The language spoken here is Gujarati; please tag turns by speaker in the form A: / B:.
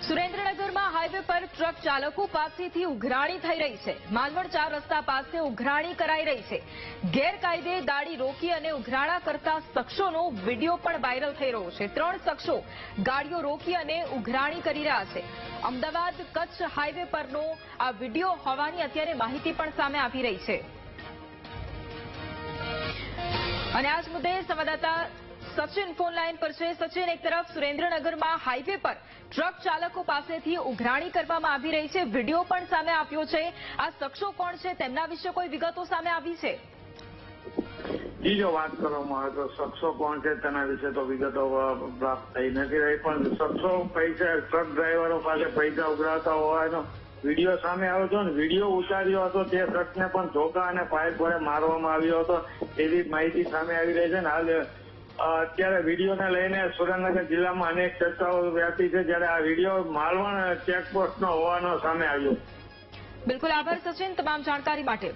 A: સુરેન્દ્રનગરમાં હાઈવે પર ટ્રક ચાલકો પાસેથી ઉઘરાણી થઈ રહી છે। માલવણ 4 રસ્તા પાસે ઉઘરાણી કરાઈ રહી છે। ગેરકાયદે દાડી રોકી અને ઉઘરાણા કરતા શખ્સોનો વિડીયો પણ વાયરલ થઈ રહ્યો છે। 3 શખ્સો ગાડીઓ રોકી અને ઉઘરાણી કરી રહ્યા છે। અમદાવાદ કચ્છ હાઈવે પરનો આ વિડીયો હોવાની અત્યારે માહિતી પણ સામે આવી રહી છે અને આ જ મુદ્દે સંવાદદાતા સચિન ફોન લાઈન પર છે। સચિન, એક તરફ સુરેન્દ્રનગરમાં હાઈવે પર ટ્રક ચાલકો પાસેથી ઉઘરાણી કરવામાં આવી રહી છે, વિડીયો પણ સામે આવ્યો છે। આ શખ્સો કોણ છે, તેમના વિશે કોઈ વિગતો સામે આવી છે?
B: જો વાત કરવામાં આવે તો શખ્સો કોણ છે તેના વિશે તો વિગતો પ્રાપ્ત થઈ નથી રહી, પણ શખ્સો પૈસા ટ્રક ડ્રાઈવરો પાસે પૈસા ઉઘરાવતા હોવાનો વિડીયો સામે આવ્યો હતો ને વિડીયો ઉતાર્યો હતો તે શખ્સને પણ ધોકા અને પાઇપ વડે મારવામાં આવ્યો હતો એવી માહિતી સામે આવી રહી છે ને હાલ અત્યારે વિડીયોને લઈને સુરેન્દ્રનગર જિલ્લામાં અનેક ચર્ચાઓ વ્યાપી છે, જ્યારે આ વિડીયો માલવણ ચેકપોસ્ટનો હોવાનો સામે આવ્યો।
A: બિલકુલ, આભાર સચિન તમામ જાણકારી માટે।